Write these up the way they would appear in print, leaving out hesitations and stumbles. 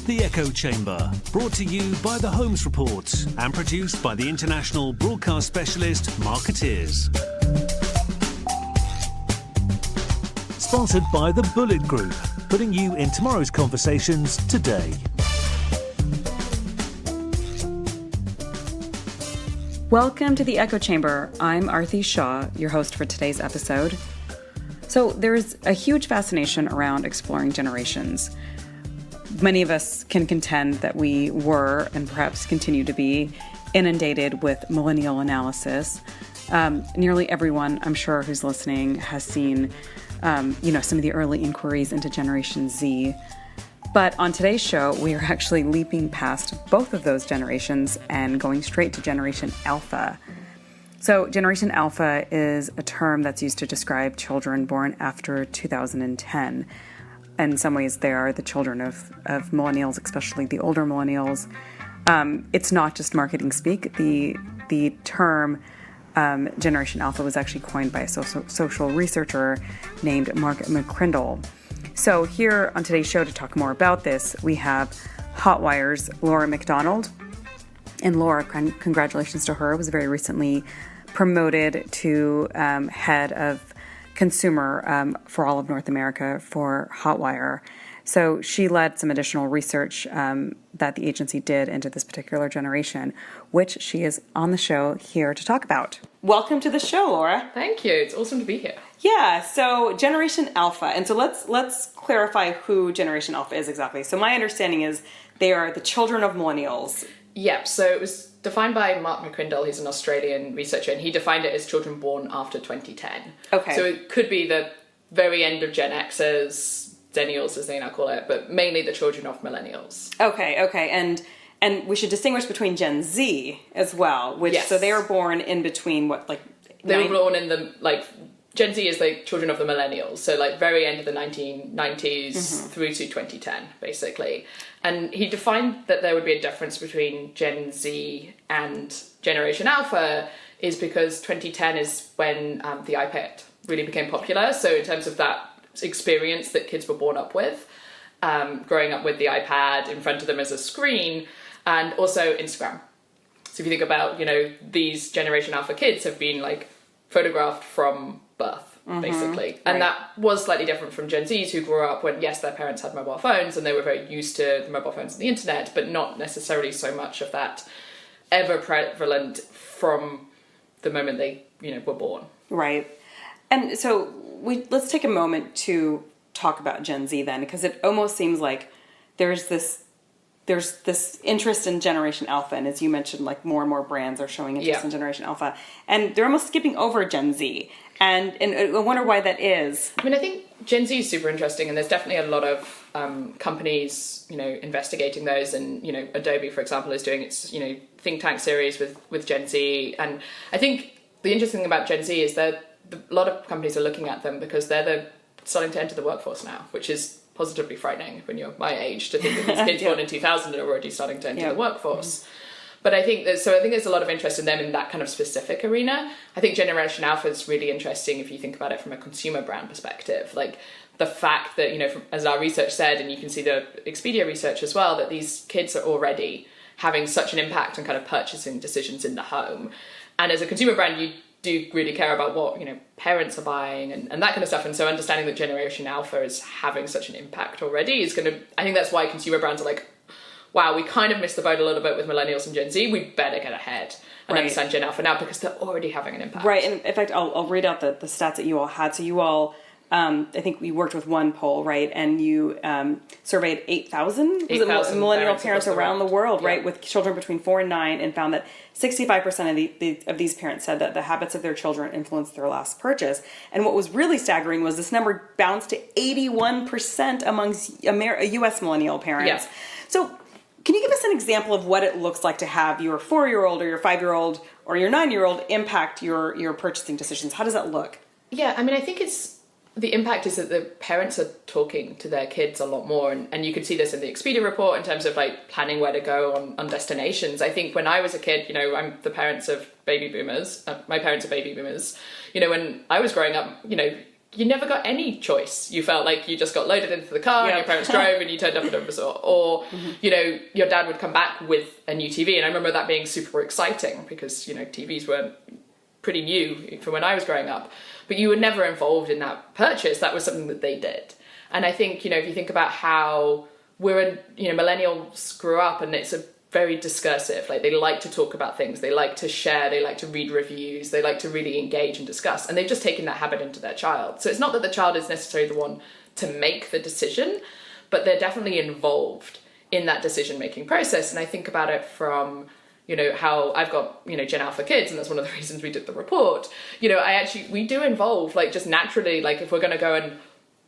The Echo Chamber, brought to you by The Holmes Report and produced by the international broadcast specialist Marketeers. Sponsored by The Bullet Group, putting you in tomorrow's conversations today. Welcome to The Echo Chamber. I'm Arthi Shah, your host for today's episode. So there's a huge fascination around exploring generations. Many of us can contend that we were, and perhaps continue to be, inundated with millennial analysis. Nearly everyone, I'm sure, who's listening has seen, some of the early inquiries into Generation Z. But on today's show, we are actually leaping past both of those generations and going straight to Generation Alpha. So Generation Alpha is a term that's used to describe children born after 2010. In some ways, they are the children of millennials, especially the older millennials. It's not just marketing speak. The term Generation Alpha was actually coined by a social researcher named Mark McCrindle. So here on today's show to talk more about this, we have Hotwire's Laura MacDonald. And Laura, congratulations to her, was very recently promoted to head of consumer for all of North America for Hotwire. So she led some additional research that the agency did into this particular generation, which she is on the show here to talk about. Welcome to the show, Laura. Thank you. It's awesome to be here. Yeah, so Generation Alpha. And so let's clarify who Generation Alpha is exactly. So my understanding is they are the children of millennials. Yep, so it was defined by Mark McCrindle. He's an Australian researcher, and he defined it as children born after 2010. Okay. So it could be the very end of Gen Xers, Zennials as they now call it, but mainly the children of millennials. Okay. And we should distinguish between Gen Z as well, which, yes. So they were born in between They were born in the, Gen Z is like children of the millennials, so very end of the 1990s through to 2010, basically. And he defined that there would be a difference between Gen Z and Generation Alpha is because 2010 is when the iPad really became popular. So in terms of that experience that kids were born up with, growing up with the iPad in front of them as a screen, and also Instagram. So if you think about, these Generation Alpha kids have been photographed from birth, basically. And that was slightly different from Gen Zs who grew up when, yes, their parents had mobile phones and they were very used to the mobile phones and the internet, but not necessarily so much of that ever prevalent from the moment they, were born. Right. And so let's take a moment to talk about Gen Z then, because it almost seems like there's this interest in Generation Alpha, and as you mentioned, more and more brands are showing interest in Generation Alpha, and they're almost skipping over Gen Z, and I wonder why that is. I think Gen Z is super interesting, and there's definitely a lot of companies, investigating those, and Adobe, for example, is doing its think tank series with Gen Z, and I think the interesting thing about Gen Z is that a lot of companies are looking at them because they're starting to enter the workforce now, which is positively frightening when you're my age to think that these kids born in 2000 are already starting to enter the workforce. But I think there's a lot of interest in them in that kind of specific arena. I think Generation Alpha is really interesting if you think about it from a consumer brand perspective. The fact that, as our research said, and you can see the Expedia research as well, that these kids are already having such an impact on kind of purchasing decisions in the home. And as a consumer brand, you do really care about what parents are buying and that kind of stuff, and so understanding that Generation Alpha is having such an impact already is going to, I think that's why consumer brands are wow, we kind of missed the boat a little bit with Millennials and Gen Z, we better get ahead and understand Gen Alpha now because they're already having an impact. Right, and in fact I'll read out the stats that you all had. So you all I think we worked with one poll, right, and you surveyed 8,000 millennial parents around the world, right, with children between 4 and 9, and found that 65% of these parents said that the habits of their children influenced their last purchase. And what was really staggering was this number bounced to 81% amongst U.S. millennial parents. Yeah. So can you give us an example of what it looks like to have your 4-year-old or your 5-year-old or your 9-year-old impact your purchasing decisions? How does that look? Yeah, I think the impact is that the parents are talking to their kids a lot more, and you can see this in the Expedia report in terms of planning where to go on destinations. I think when I was a kid, I'm the parents of baby boomers. My parents are baby boomers. When I was growing up, you never got any choice. You felt like you just got loaded into the car and your parents drove and you turned up at a resort. Or, you know, your dad would come back with a new TV. And I remember that being super exciting because, you know, TVs weren't pretty new from when I was growing up. But you were never involved in that purchase. That was something that they did. And I think, you know, if you think about how millennials grew up, and it's a very discursive, like they like to talk about things, they like to share, they like to read reviews, they like to really engage and discuss, and they've just taken that habit into their child. So it's not that the child is necessarily the one to make the decision, but they're definitely involved in that decision-making process. And I think about it from, you know, how I've got, you know, Gen Alpha kids, and that's one of the reasons we did the report. You know, we do involve, like, just naturally, like if we're going to go and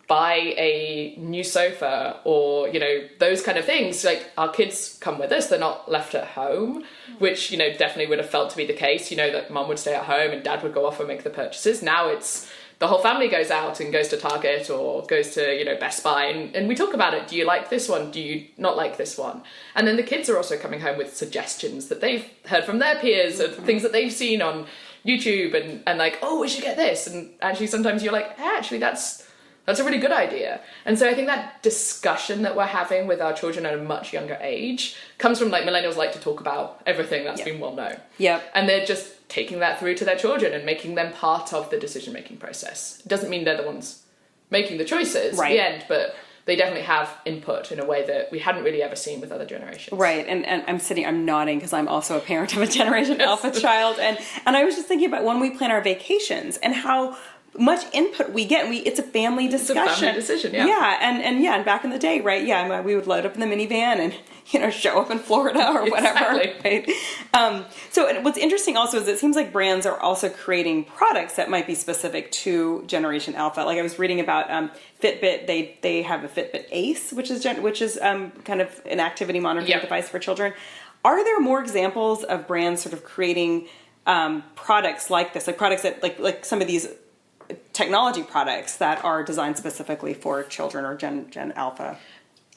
buy a new sofa or, you know, those kind of things, like our kids come with us, they're not left at home, which, you know, definitely would have felt to be the case, you know, that mum would stay at home and dad would go off and make the purchases. Now it's the whole family goes out and goes to Target or goes to, you know, Best Buy, and we talk about it. Do you like this one? Do you not like this one? And then the kids are also coming home with suggestions that they've heard from their peers and things that they've seen on YouTube, and like, oh, we should get this. And actually sometimes you're like, hey, actually that's a really good idea. And so I think that discussion that we're having with our children at a much younger age comes from, like, millennials like to talk about everything that's been well known. Yep. And they're just taking that through to their children and making them part of the decision-making process. It doesn't mean they're the ones making the choices at the end, but they definitely have input in a way that we hadn't really ever seen with other generations. Right. And I'm nodding because I'm also a parent of a Generation Alpha child. And I was just thinking about when we plan our vacations and how much input we get. It's a family discussion. It's a family decision, yeah. Yeah, and back in the day, right? Yeah, we would load up in the minivan and, you know, show up in Florida or whatever. Exactly. Right? So what's interesting also is it seems like brands are also creating products that might be specific to Generation Alpha. Like I was reading about Fitbit. They have a Fitbit Ace, which is kind of an activity monitoring device for children. Are there more examples of brands sort of creating products like this, like products that like some of these technology products that are designed specifically for children or Gen Alpha?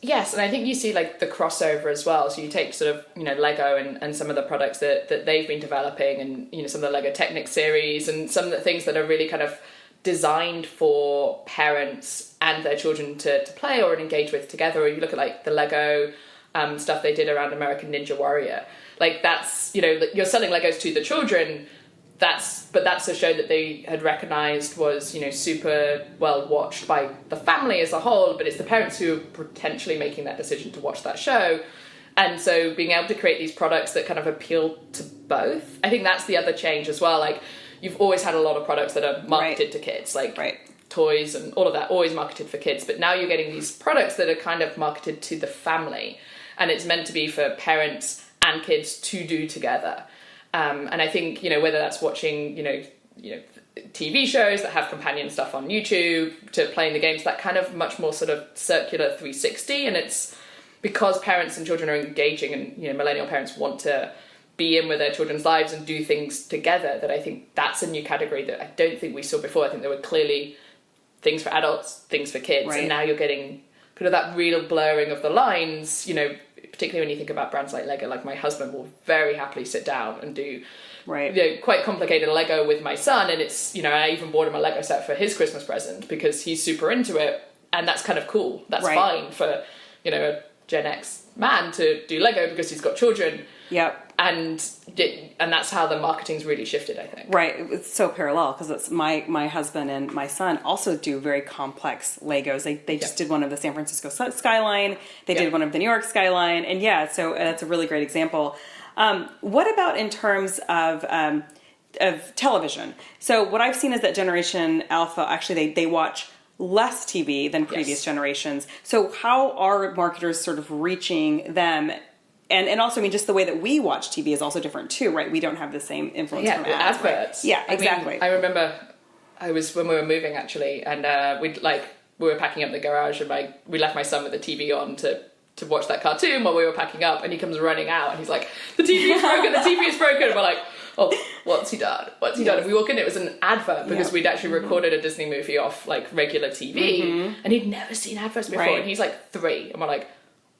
Yes, and I think you see like the crossover as well. So you take sort of, you know, Lego and some of the products that they've been developing, and, you know, some of the Lego Technic series and some of the things that are really kind of designed for parents and their children to play or engage with together. Or you look at like the Lego stuff they did around American Ninja Warrior. Like that's, you know, you're selling Legos to the children. That's a show that they had recognised was, you know, super well watched by the family as a whole, but it's the parents who are potentially making that decision to watch that show. And so being able to create these products that kind of appeal to both, I think that's the other change as well. Like, you've always had a lot of products that are marketed to kids, like toys and all of that, always marketed for kids. But now you're getting these products that are kind of marketed to the family, and it's meant to be for parents and kids to do together. And I think, you know, whether that's watching, you know, TV shows that have companion stuff on YouTube to playing the games, that kind of much more sort of circular 360. And it's because parents and children are engaging, and, you know, millennial parents want to be in with their children's lives and do things together, that I think that's a new category that I don't think we saw before. I think there were clearly things for adults, things for kids. And now you're getting kind of that real blurring of the lines, you know, particularly when you think about brands like Lego. Like, my husband will very happily sit down and do you know, quite complicated Lego with my son, and it's, you know, I even bought him a Lego set for his Christmas present because he's super into it, and that's kind of cool. That's fine for, you know, a Gen X man to do Lego because he's got children. Yep. And that's how the marketing's really shifted, I think. Right. It's so parallel because it's my husband and my son also do very complex Legos. They just did one of the San Francisco skyline. They did one of the New York skyline. And so that's a really great example. What about in terms of television? So what I've seen is that Generation Alpha, actually they watch less TV than previous generations. So how are marketers sort of reaching them? And also, I mean, just the way that we watch TV is also different too, right? We don't have the same influence from ads. Adverts. Right? Yeah, exactly. I remember when we were moving, actually, and we were packing up the garage, and we left my son with the TV on to watch that cartoon while we were packing up, and he comes running out and he's like, the TV is broken, the TV is broken. And we're like, oh, what's he done? What's he done? And we walk in, it was an advert because we'd actually recorded a Disney movie off like regular TV, and he'd never seen adverts before, and he's like 3, and we're like,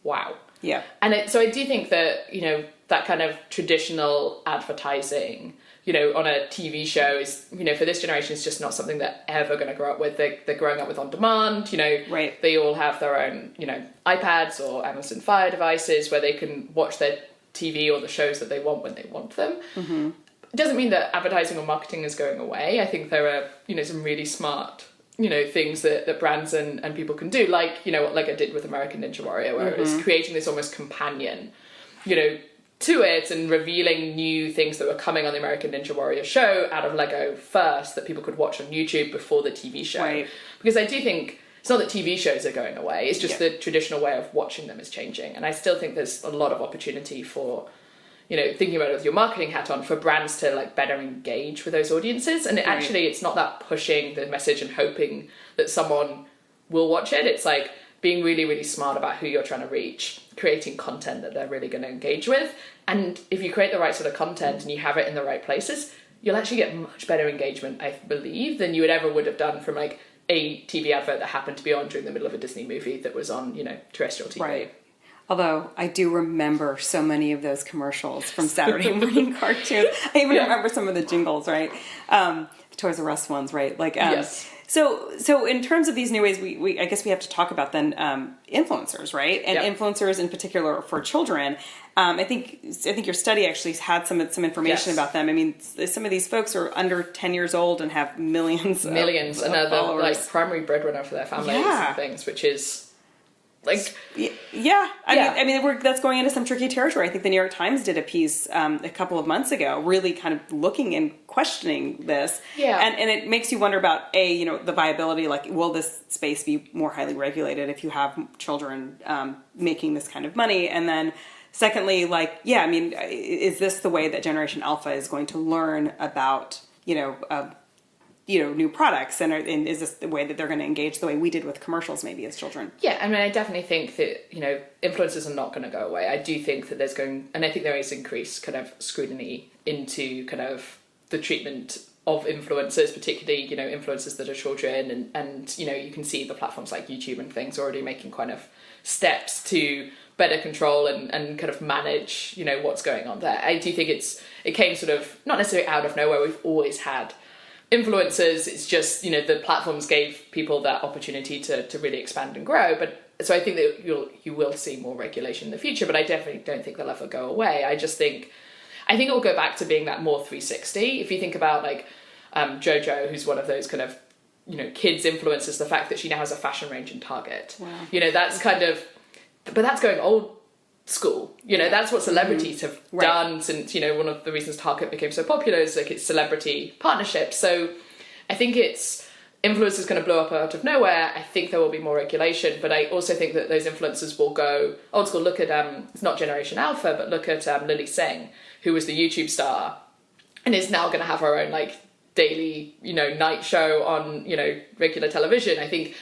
wow. Yeah. And so I do think that, you know, that kind of traditional advertising, you know, on a TV show is, you know, for this generation, is just not something they're ever going to grow up with. They're growing up with on demand, you know. Right. They all have their own, you know, iPads or Amazon Fire devices where they can watch their TV or the shows that they want when they want them. Mm-hmm. It doesn't mean that advertising or marketing is going away. I think there are, you know, some really smart, you know, things that brands and people can do, like, you know, like I did with American Ninja Warrior, where it was creating this almost companion, you know, to it, and revealing new things that were coming on the American Ninja Warrior show out of Lego first that people could watch on YouTube before the TV show. Right. Because I do think it's not that TV shows are going away, it's just the traditional way of watching them is changing. And I still think there's a lot of opportunity for, you know, thinking about it with your marketing hat on, for brands to like better engage with those audiences. And actually it's not that pushing the message and hoping that someone will watch it. It's like being really, really smart about who you're trying to reach, creating content that they're really going to engage with. And if you create the right sort of content and you have it in the right places, you'll actually get much better engagement, I believe, than you would have done from like a TV advert that happened to be on during the middle of a Disney movie that was on, you know, terrestrial TV. Right. Although I do remember so many of those commercials from Saturday morning cartoons. I even remember some of the jingles, right? The Toys R Us ones, right? Like, yes. So in terms of these new ways, we I guess we have to talk about then influencers, right? And influencers in particular for children. I think your study actually had some information about them. I mean, some of these folks are under 10 years old and have millions of and are the followers. like primary breadwinner for their families and things, which is like, I mean, that's going into some tricky territory. I think the New York Times did a piece a couple of months ago, really kind of looking and questioning this. Yeah. And it makes you wonder about, you know, the viability, like, will this space be more highly regulated if you have children making this kind of money? And then secondly, like, I mean, is this the way that Generation Alpha is going to learn about, new products, and is this the way that they're going to engage the way we did with commercials maybe as children? Yeah, I mean, I definitely think that, you know, influencers are not going to go away. I do think that and I think there is increased kind of scrutiny into kind of the treatment of influencers, particularly, you know, influencers that are children, and you know, you can see the platforms like YouTube and things already making kind of steps to better control and kind of manage, you know, what's going on there. I do think it came sort of not necessarily out of nowhere. We've always had influencers. It's just, you know, the platforms gave people that opportunity to really expand and grow. But so I think that you will see more regulation in the future, but I definitely don't think they'll ever go away. I think it will go back to being that more 360. If you think about like JoJo, who's one of those kind of, you know, kids influencers, the fact that she now has a fashion range in Target. Wow. You know, that's kind of, but that's going old school. You know, that's what celebrities have done since, you know, one of the reasons Target became so popular is like its celebrity partnerships. So I think it's influencers kind of blow up out of nowhere. I think there will be more regulation, but I also think that those influencers will go old school. Look at, it's not Generation Alpha, but look at Lily Singh, who was the YouTube star and is now going to have her own like daily, you know, night show on, you know, regular television. I think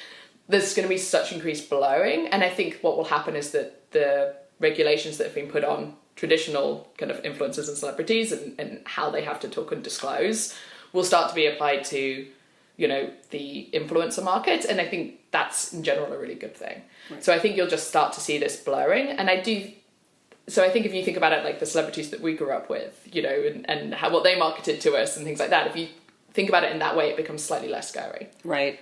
there's going to be such increased blowing, and I think what will happen is that the regulations that have been put on traditional kind of influencers and celebrities and how they have to talk and disclose will start to be applied to, you know, the influencer market, and I think that's in general a really good thing. Right. So I think you'll just start to see this blurring, and I think if you think about it like the celebrities that we grew up with, you know, and how what they marketed to us and things like that, if you think about it in that way, it becomes slightly less scary. Right.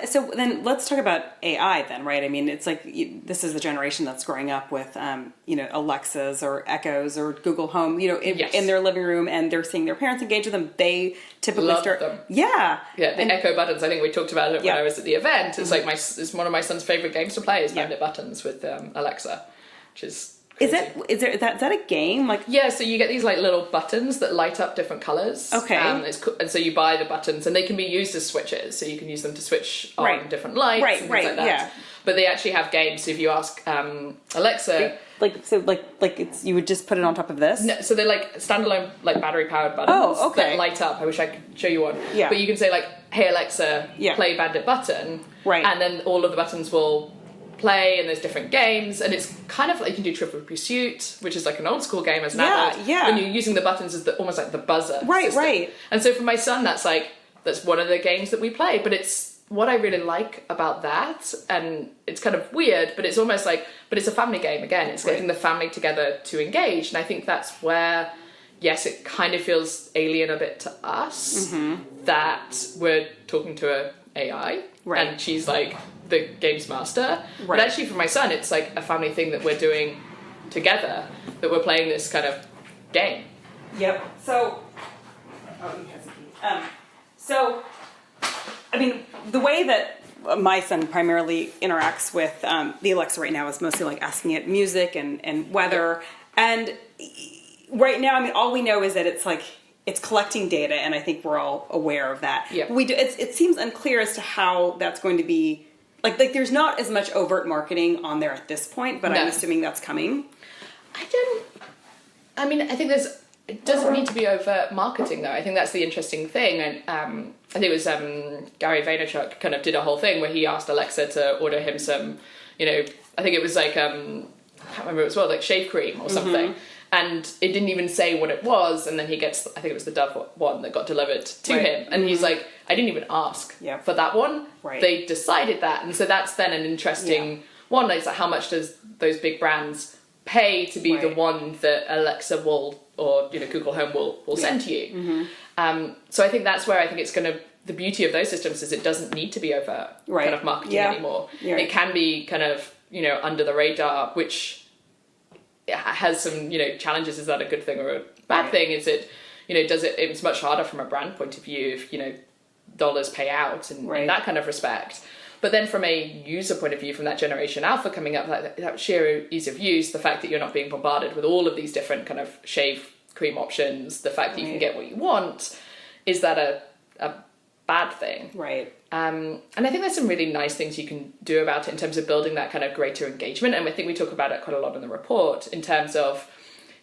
So then let's talk about AI then, right? I mean, it's like this is the generation that's growing up with, you know, Alexas or Echoes or Google Home, you know, in their living room, and they're seeing their parents engage with them. They typically love them. Yeah. Yeah, the Echo buttons. I think we talked about it when I was at the event. It's like it's one of my son's favorite games to play is Bandit Buttons with Alexa, which is crazy. Is that a game? Like, yeah, so you get these like little buttons that light up different colours. Okay. And so you buy the buttons, and they can be used as switches, so you can use them to switch on different lights and things like that. Yeah. But they actually have games. So if you ask Alexa, it's you would just put it on top of this. No, so they're like standalone, like battery powered buttons that light up. I wish I could show you one. Yeah. But you can say like, "Hey Alexa, play Bandit Button," right? And then all of the buttons will play, and there's different games, and it's kind of like you can do Trivial Pursuit, which is like an old school game as an adult. Yeah. When you're using the buttons as almost like the buzzer. Right, system. Right. And so for my son, that's one of the games that we play, but it's what I really like about that, and it's kind of weird, but it's almost like, but it's a family game again. It's getting the family together to engage. And I think that's where, yes, it kind of feels alien a bit to us that we're talking to a AI and she's like the games master. But actually for my son, it's like a family thing that we're doing together, that we're playing this kind of game. Yep. So, so, I mean, the way that my son primarily interacts with the Alexa right now is mostly like asking it music and weather. And right now, I mean, all we know is that it's like, it's collecting data, and I think we're all aware of that. Yeah. It seems unclear as to how that's going to be, like there's not as much overt marketing on there at this point, but I'm assuming that's coming. I think it doesn't need to be overt marketing though. I think that's the interesting thing. And I think it was Gary Vaynerchuk kind of did a whole thing where he asked Alexa to order him some, I think it was like, I can't remember what it was, like shave cream or something. And it didn't even say what it was, and then he gets, I think it was the Dove one that got delivered to him, and he's like, I didn't even ask for that one. They decided that, and so that's then an interesting one. It's like, how much does those big brands pay to be the one that Alexa will, or Google Home will send to you? So I think that's where I think it's going to, the beauty of those systems is it doesn't need to be overt kind of marketing anymore. It can be kind of under the radar, which has some challenges. Is that a good thing or a bad thing? Is it it's much harder from a brand point of view if dollars pay out and in that kind of respect. But then from a user point of view, from that generation alpha coming up, that sheer ease of use, the fact that you're not being bombarded with all of these different kind of shave cream options, the fact that you can get what you want, is that a bad thing? And I think there's some really nice things you can do about it in terms of building that kind of greater engagement. And I think we talk about it quite a lot in the report in terms of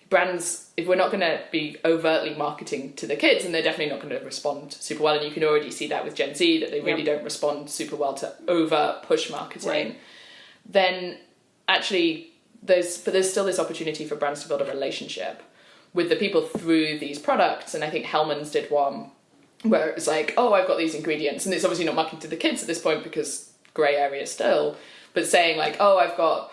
brands, if we're not going to be overtly marketing to the kids, and they're definitely not going to respond super well. And you can already see that with Gen Z, that they really don't respond super well to over push marketing. Then actually there's still this opportunity for brands to build a relationship with the people through these products. And I think Hellman's did one where it was like, oh, I've got these ingredients, and it's obviously not marketing to the kids at this point because grey area still, but saying like, oh, I've got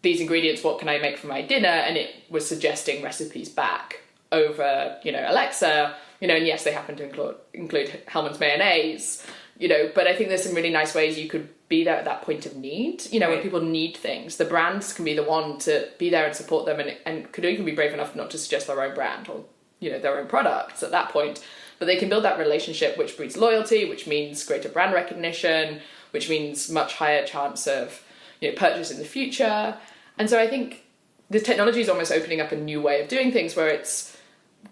these ingredients, what can I make for my dinner? And it was suggesting recipes back over, Alexa, and yes, they happen to include Hellman's mayonnaise, but I think there's some really nice ways you could be there at that point of need, when people need things. The brands can be the one to be there and support them, and could even be brave enough not to suggest their own brand or, their own products at that point. But they can build that relationship, which breeds loyalty, which means greater brand recognition, which means much higher chance of purchase in the future. And so I think the technology is almost opening up a new way of doing things where it's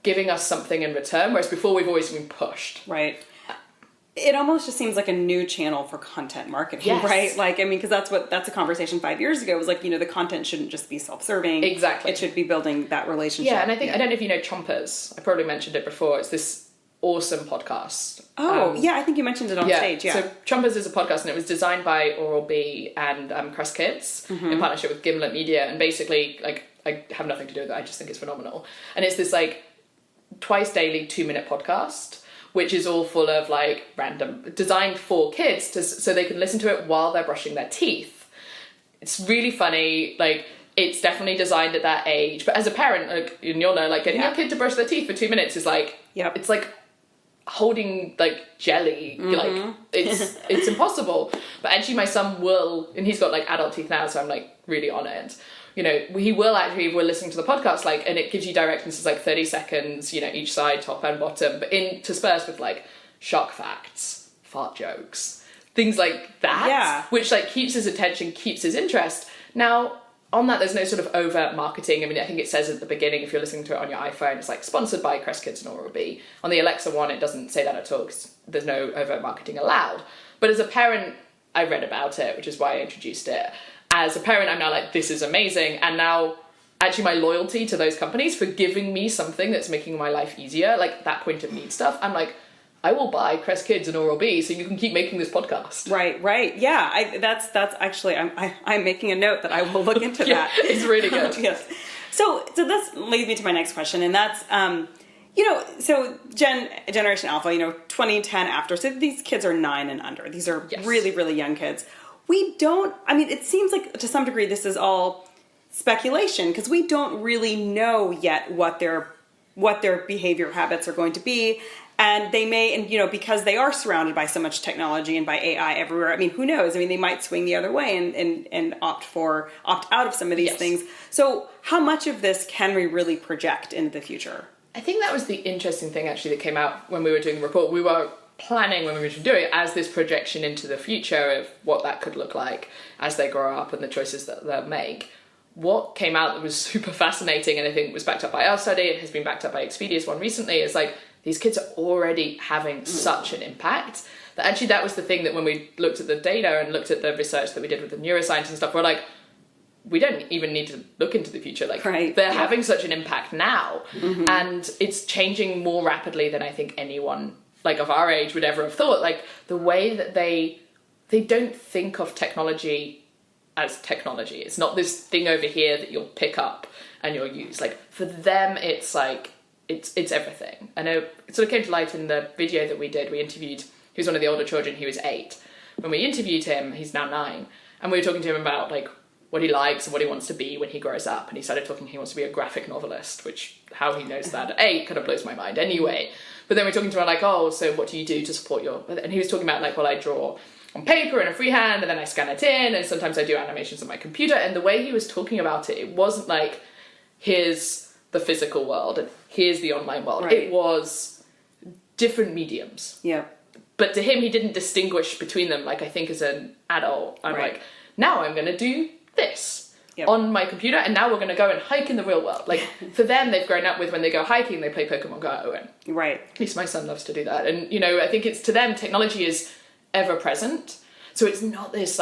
giving us something in return, whereas before we've always been pushed. It almost just seems like a new channel for content marketing, right? Because that's a conversation 5 years ago. It was like, the content shouldn't just be self-serving. Exactly. It should be building that relationship. Yeah, and I think, I don't know if you know Chompers. I probably mentioned it before. It's this awesome podcast. I think you mentioned it on stage. So Chompers is a podcast, and it was designed by Oral-B and Crest Kids in partnership with Gimlet Media. And basically, like, I have nothing to do with it. I just think it's phenomenal. And it's this like twice daily 2-minute podcast, which is all full of like random, designed for kids so they can listen to it while they're brushing their teeth. It's really funny. Like, it's definitely designed at that age. But as a parent, like, and you'll know, like, getting your kid to brush their teeth for 2 minutes is like, it's like holding like jelly. Like, it's impossible. But actually my son will, and he's got like adult teeth now, so I'm like really on it. He will actually, if we're listening to the podcast, like, and it gives you directions, it's like 30 seconds, each side, top and bottom, but interspersed with like shock facts, fart jokes, things like that, which like keeps his attention, keeps his interest. Now, on that, there's no sort of overt marketing. I mean, I think it says at the beginning, if you're listening to it on your iPhone, it's like sponsored by Crest Kids and Oral-B. On the Alexa one, it doesn't say that at all because there's no overt marketing allowed. But as a parent, I read about it, which is why I introduced it. As a parent, I'm now like, this is amazing. And now, actually, my loyalty to those companies for giving me something that's making my life easier, like that point of need stuff, I'm like, I will buy Crest Kids and Oral-B so you can keep making this podcast. Right. Yeah, that's actually, I'm making a note that I will look into that. It's really good. Yes. So this leads me to my next question, and that's, So Generation Alpha, 2010 after, so these kids are 9 and under. These are really, really young kids. It seems like to some degree this is all speculation because we don't really know yet what their behavior habits are going to be. And they may, because they are surrounded by so much technology and by AI everywhere, who knows? They might swing the other way and opt out of some of these things. So how much of this can we really project into the future? I think that was the interesting thing actually that came out when we were doing the report. We were planning when we were doing it as this projection into the future of what that could look like as they grow up and the choices that they'll make. What came out that was super fascinating and I think was backed up by our study and has been backed up by Expedia's one recently is these kids are already having such an impact that actually that was the thing that when we looked at the data and looked at the research that we did with the neuroscience and stuff, we're like, we don't even need to look into the future. They're having such an impact now and it's changing more rapidly than I think anyone of our age would ever have thought. The way that they don't think of technology as technology. It's not this thing over here that you'll pick up and you'll use. For them, it's it's everything. I know it sort of came to light in the video that we did. We interviewed, he was one of the older children, he was 8. When we interviewed him, he's now 9, and we were talking to him about what he likes and what he wants to be when he grows up. And he started talking, he wants to be a graphic novelist, which how he knows that at 8 kind of blows my mind anyway. But then we're talking to him so what do you do to support your... And he was talking about I draw on paper in a freehand and then I scan it in and sometimes I do animations on my computer. And the way he was talking about it, it wasn't here's the physical world and here's the online world. Right. It was different mediums. Yeah. But to him, he didn't distinguish between them. I think as an adult, I'm now I'm going to do this on my computer and now we're going to go and hike in the real world. For them, they've grown up with when they go hiking, they play Pokemon Go. And at least my son loves to do that. And, I think it's to them, technology is ever present. So it's not this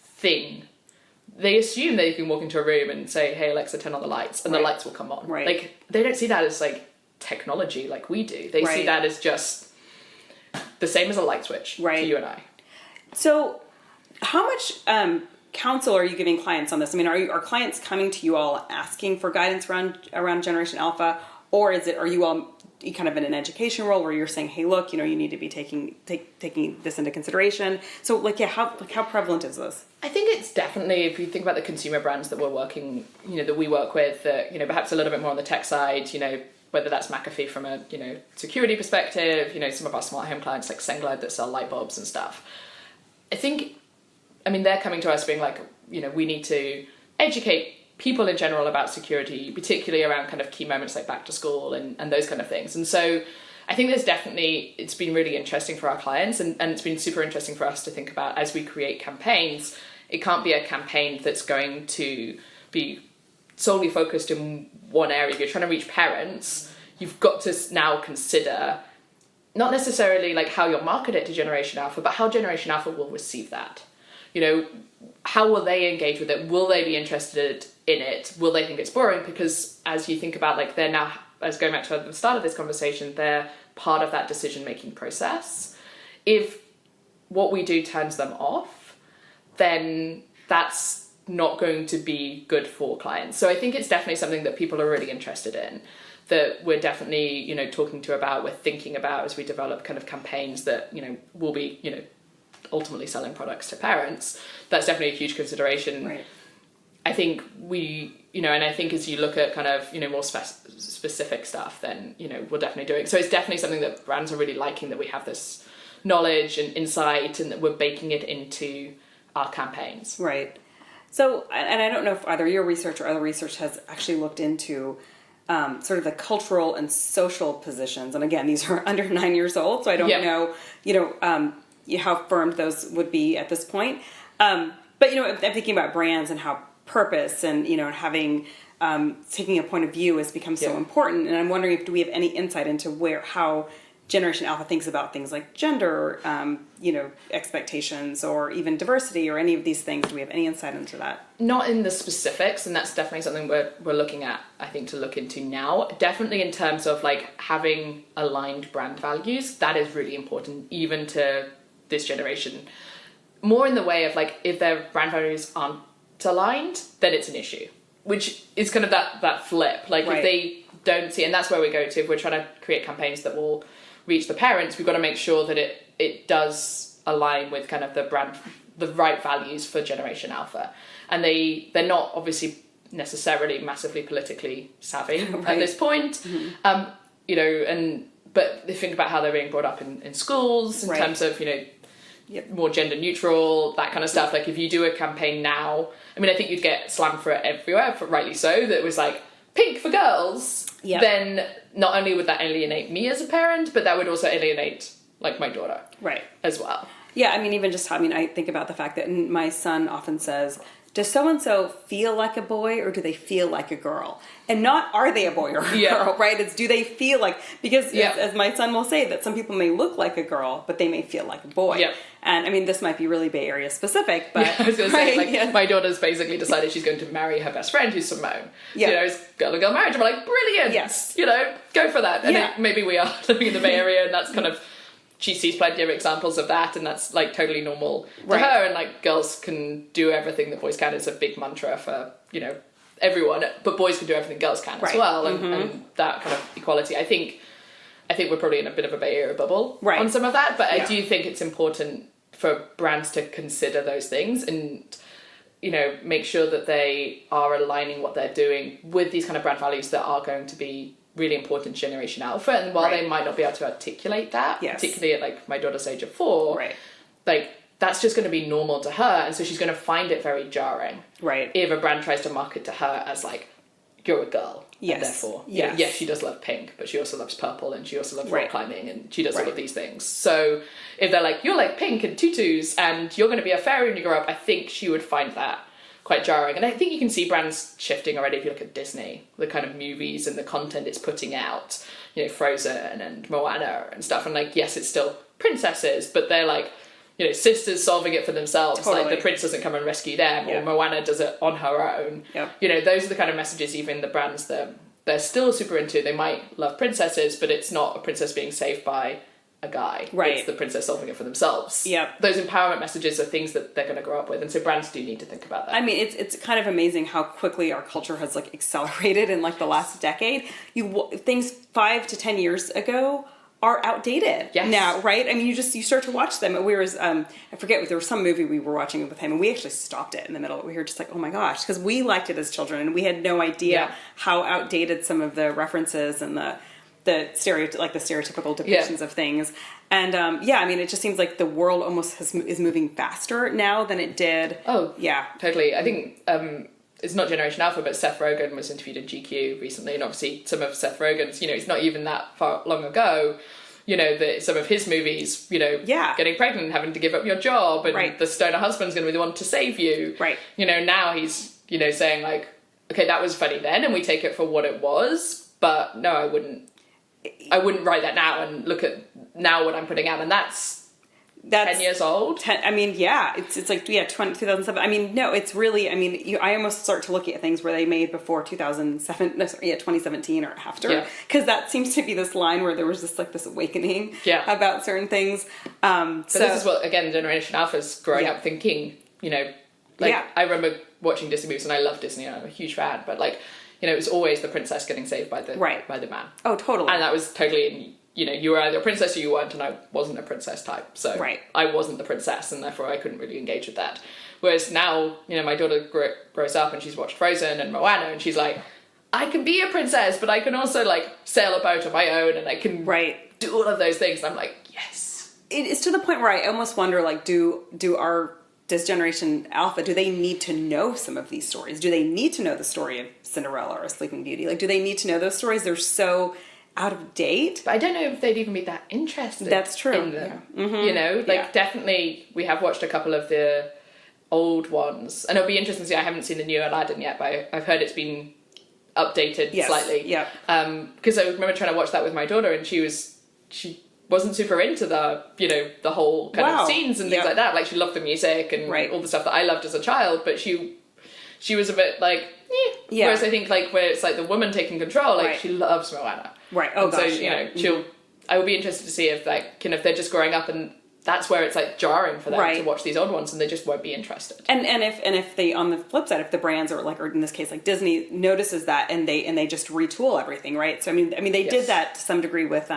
thing. They assume they can walk into a room and say, hey, Alexa, turn on the lights, and the lights will come on. Right. They don't see that as technology like we do. They see that as just the same as a light switch to you and I. So how much counsel are you giving clients on this? Are clients coming to you all asking for guidance around Generation Alpha, or are you all kind of in an education role where you're saying, hey, look, you need to be taking this into consideration? So how prevalent is this? I think it's definitely, if you think about the consumer brands that we're working, that we work with, perhaps a little bit more on the tech side, whether that's McAfee from a, security perspective, some of our smart home clients like Sengled that sell light bulbs and stuff. I think, they're coming to us being we need to educate people in general about security, particularly around kind of key moments like back to school and those kind of things. And so I think it's been really interesting for our clients and it's been super interesting for us to think about as we create campaigns. It can't be a campaign that's going to be solely focused in one area. If you're trying to reach parents, you've got to now consider not necessarily how you'll market it to Generation Alpha, but how Generation Alpha will receive that. How will they engage with it? Will they be interested in it? Will they think it's boring? Because as you think about they're now, as going back to the start of this conversation, they're part of that decision-making process. If what we do turns them off, then that's not going to be good for clients. So I think it's definitely something that people are really interested in, that we're definitely, talking to about, we're thinking about as we develop kind of campaigns that, will be, ultimately selling products to parents. That's definitely a huge consideration. Right. I think and I think as you look at kind of, more specific stuff, then, we'll definitely do it. So it's definitely something that brands are really liking, that we have this knowledge and insight and that we're baking it into our campaigns. Right. So, and I don't know if either your research or other research has actually looked into sort of the cultural and social positions. And again, these are under 9 years old, so I don't know, how firm those would be at this point. But, I'm thinking about brands and how purpose and, having, taking a point of view has become so important. And I'm wondering do we have any insight into how Generation Alpha thinks about things like gender, expectations, or even diversity, or any of these things? Do we have any insight into that? Not in the specifics, and that's definitely something we're looking at, I think, to look into now. Definitely in terms of having aligned brand values, that is really important, even to this generation. More in the way of if their brand values aren't aligned, then it's an issue, which is kind of that flip. If they don't see, and that's where we go to if we're trying to create campaigns that will reach the parents. We've got to make sure that it does align with kind of the right values for Generation Alpha, and they're not obviously necessarily massively politically savvy at this point. You know, but they think about how they're being brought up in schools in terms of, you know, more gender neutral, that kind of stuff. Like if you do a campaign now, I mean, I think you'd get slammed for it everywhere, rightly so, that was like pink for girls. Then not only would that alienate me as a parent, but that would also alienate like my daughter as well. Yeah, I mean, even just, I mean, I think about the fact that my son often says, does so-and-so feel like a boy or do they feel like a girl? And not are they a boy or a girl, right? It's do they feel like, because as my son will say, that some people may look like a girl, but they may feel like a boy. And I mean, this might be really Bay Area specific, but... I was going to say, like, my daughter's basically decided she's going to marry her best friend, who's Simone. You know, it's girl-to-girl marriage. I'm like, brilliant! You know, go for that. And maybe we are living in the Bay Area and that's kind of... She sees plenty of examples of that, and that's like totally normal to her. And like girls can do everything that boys can. It's a big mantra for, you know, everyone. But boys can do everything girls can as well, and that kind of equality. I think we're probably in a bit of a Bay Area bubble on some of that. But I do think it's important for brands to consider those things and, you know, make sure that they are aligning what they're doing with these kind of brand values that are going to be really important to Generation Alpha. And while they might not be able to articulate that, particularly at like my daughter's age of 4, like that's just going to be normal to her, and so she's going to find it very jarring if a brand tries to market to her as like, you're a girl, and therefore yes, she does love pink, but she also loves purple, and she also loves rock climbing, and she does all of these things. So if they're like, you're like pink and tutus and you're going to be a fairy when you grow up, I think she would find that quite jarring. And I think you can see brands shifting already if you look at Disney, the kind of movies and the content it's putting out, you know, Frozen and Moana and stuff. And like, yes, it's still princesses, but they're like, you know, sisters solving it for themselves. Like the prince doesn't come and rescue them, or Moana does it on her own. You know, those are the kind of messages even the brands that they're still super into. They might love princesses, but it's not a princess being saved by a guy. It's the princess solving it for themselves. Those empowerment messages are things that they're going to grow up with, and so brands do need to think about that. I mean, it's kind of amazing how quickly our culture has like accelerated in like the last decade. Things 5 to 10 years ago are outdated now, right? I mean, you start to watch them. We were, I forget, there was some movie we were watching with him, and we actually stopped it in the middle. We were just like, oh my gosh, because we liked it as children, and we had no idea how outdated some of the references and the stereotypical depictions of things. And I mean, it just seems like the world almost is moving faster now than it did. Oh, yeah, totally. I think it's not Generation Alpha, but Seth Rogen was interviewed in GQ recently, and obviously some of Seth Rogen's, you know, it's not even that far long ago, you know, that some of his movies, you know, getting pregnant, having to give up your job, and the stoner husband's going to be the one to save you. You know, now he's, you know, saying like, okay, that was funny then, and we take it for what it was, but no, I wouldn't write that now and look at now what I'm putting out, and that's 10 years old. I mean, it's like 2007. I mean, no, it's really. I mean, I almost start to look at things where they made before 2017 or after, because that seems to be this line where there was just like this awakening about certain things. But this is what, again, Generation Alpha's growing up thinking. You know, like I remember watching Disney movies, and I love Disney. I'm a huge fan, but like, you know, it was always the princess getting saved by the man. Oh, totally. And that was totally, you know, you were either a princess or you weren't, and I wasn't a princess type. So I wasn't the princess, and therefore I couldn't really engage with that. Whereas now, you know, my daughter grows up and she's watched Frozen and Moana, and she's like, I can be a princess, but I can also like sail a boat on my own, and I can do all of those things. And I'm like, yes. It's to the point where I almost wonder, like, does Generation Alpha, do they need to know some of these stories? Do they need to know the story of Cinderella or Sleeping Beauty? Like, do they need to know those stories? They're so out of date. But I don't know if they'd even be that interested. That's true. In them. You know, like definitely we have watched a couple of the old ones, and it'll be interesting to see. I haven't seen the new Aladdin yet, but I've heard it's been updated slightly. Because I remember trying to watch that with my daughter, and she wasn't super into the, you know, the whole kind of scenes and things like that. Like, she loved the music and all the stuff that I loved as a child, but she was a bit like, Whereas I think, like, where it's like the woman taking control, like, she loves Moana. Oh, gosh. So, you know, I would be interested to see if, like, if they're just growing up and that's where it's like jarring for them Right. to watch these old ones, and they just won't be interested. And if they, on the flip side, if the brands or in this case like Disney notices that and they just retool everything, right? So I mean they did that to some degree with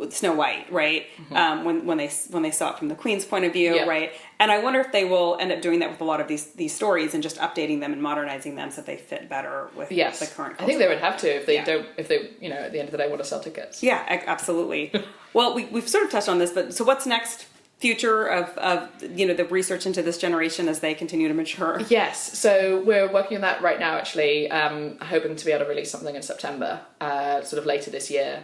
Snow White, right? When they saw it from the Queen's point of view, right? And I wonder if they will end up doing that with a lot of these stories and just updating them and modernizing them so they fit better with the current culture. I think they would have to if they don't, if they, you know, at the end of the day want to sell tickets. Yeah, absolutely. Well, we've sort of touched on this, but so what's next? Future of the research into this generation as they continue to mature? Yes, so we're working on that right now, actually, hoping to be able to release something in September, sort of later this year.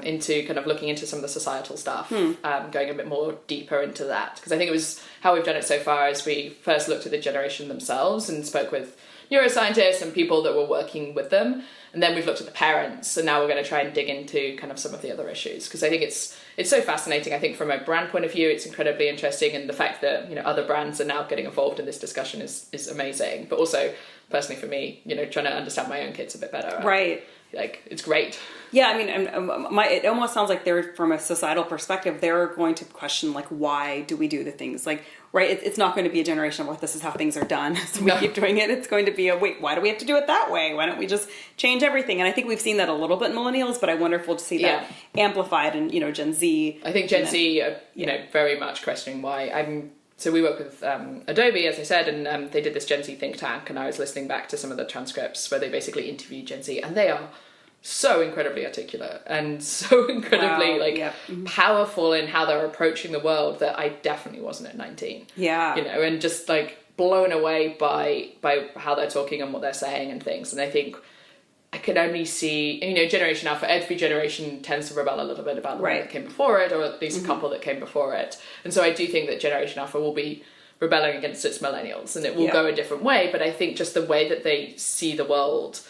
Into kind of looking into some of the societal stuff, going a bit more deeper into that. Because I think it was how we've done it so far is we first looked at the generation themselves and spoke with neuroscientists and people that were working with them. And then we've looked at the parents, and now we're going to try and dig into kind of some of the other issues. Because I think it's so fascinating. I think from a brand point of view, it's incredibly interesting. And the fact that, you know, other brands are now getting involved in this discussion is amazing. But also, personally for me, you know, trying to understand my own kids a bit better. Right. Like, it's great. Yeah, I mean, it almost sounds like they're, from a societal perspective, they're going to question, like, why do we do the things? Like, right, it's not going to be a generation of, like, this is how things are done, so we keep doing it. It's going to be wait, why do we have to do it that way? Why don't we just change everything? And I think we've seen that a little bit in millennials, but I wonder if we'll see that amplified in, you know, Gen Z. I think Gen Z are, you know, very much questioning why. So we work with Adobe, as I said, and they did this Gen Z think tank, and I was listening back to some of the transcripts where they basically interviewed Gen Z, and they are so incredibly articulate and so incredibly powerful in how they're approaching the world that I definitely wasn't at 19. Yeah. You know, and just like blown away by how they're talking and what they're saying and things. And I think I could only see, you know, Generation Alpha, every generation tends to rebel a little bit about the one that came before it, or at least a couple that came before it. And so I do think that Generation Alpha will be rebelling against its millennials, and it will go a different way. But I think just the way that they see the world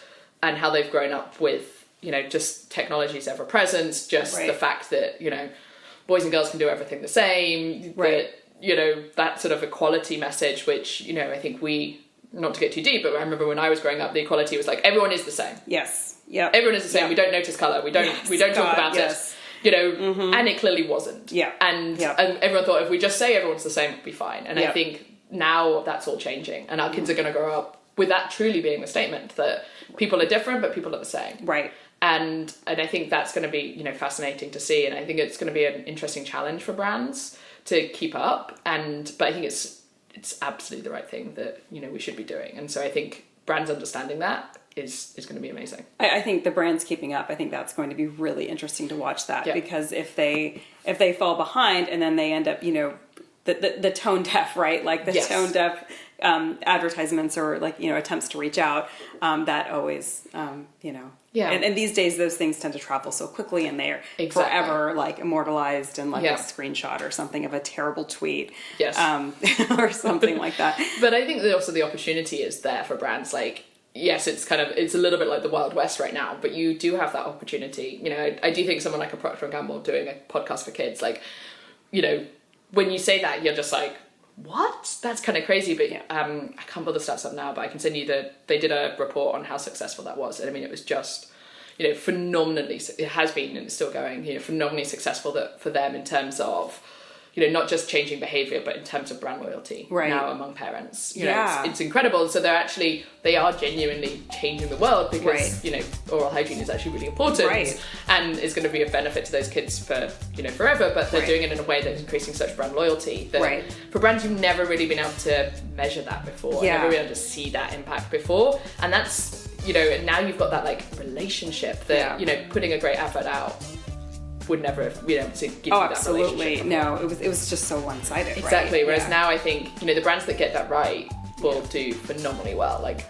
and how they've grown up with, you know, just technology's ever present, just the fact that, you know, boys and girls can do everything the same, that, you know, that sort of equality message, which, you know, I think not to get too deep, but I remember when I was growing up, the equality was like, everyone is the same. Yes. Yeah. Everyone is the same. We don't notice colour. We don't talk about it. You know, and it clearly wasn't. Yeah. And everyone thought if we just say everyone's the same, it'll be fine. And I think now that's all changing, and our kids are going to grow up with that truly being the statement that people are different, but people are the same. Right. And I think that's going to be, you know, fascinating to see. And I think it's going to be an interesting challenge for brands to keep up. But I think it's absolutely the right thing that, you know, we should be doing. And so I think brands understanding that is going to be amazing. I think the brands keeping up, I think that's going to be really interesting to watch that, because if they fall behind and then they end up, you know, the tone deaf, right? Like the tone deaf advertisements or, like, you know, attempts to reach out, that always, you know. Yeah. And these days those things tend to travel so quickly, and they're forever like immortalized in like a screenshot or something of a terrible tweet. Yes. Or something like that. But I think that also the opportunity is there for brands. Like, yes, it's a little bit like the Wild West right now, but you do have that opportunity. You know, I do think someone like a Procter & Gamble doing a podcast for kids, like, you know, when you say that, you're just like, what? That's kind of crazy. But I can't pull the stats up now, but I can send you they did a report on how successful that was. And I mean, it was just, you know, phenomenally, it has been and it's still going, you know, phenomenally successful for them in terms of, you know, not just changing behavior, but in terms of brand loyalty now among parents. You know, it's incredible. So they are genuinely changing the world because, you know, oral hygiene is actually really important and is going to be a benefit to those kids for, you know, forever, but they're doing it in a way that's increasing such brand loyalty that for brands, you've never really been able to measure that before, never been able to see that impact before. And that's, you know, and now you've got that like relationship that, you know, putting a great advert out would never have been able to give you that relationship. No, it was just so one-sided. Exactly. Whereas now I think, you know, the brands that get that right will do phenomenally well. Like,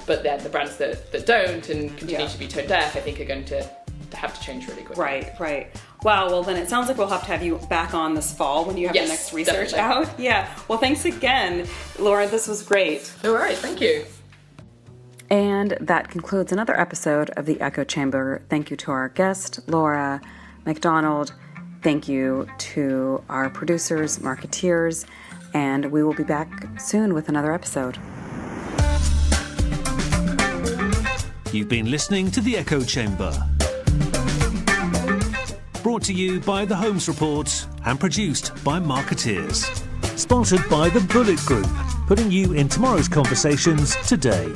but then the brands that don't and continue to be tone deaf, I think are going to have to change really quickly. Right. Wow, well then it sounds like we'll have to have you back on this fall when you have the next research out. Yeah. Well, thanks again, Laura. This was great. All right. Thank you. And that concludes another episode of the Echo Chamber. Thank you to our guest, Laura MacDonald. Thank you to our producers, marketeers, and we will be back soon with another episode. You've been listening to The Echo Chamber, brought to you by the Holmes Report and produced by Marketeers. Sponsored by the Bullet Group, putting you in tomorrow's conversations today.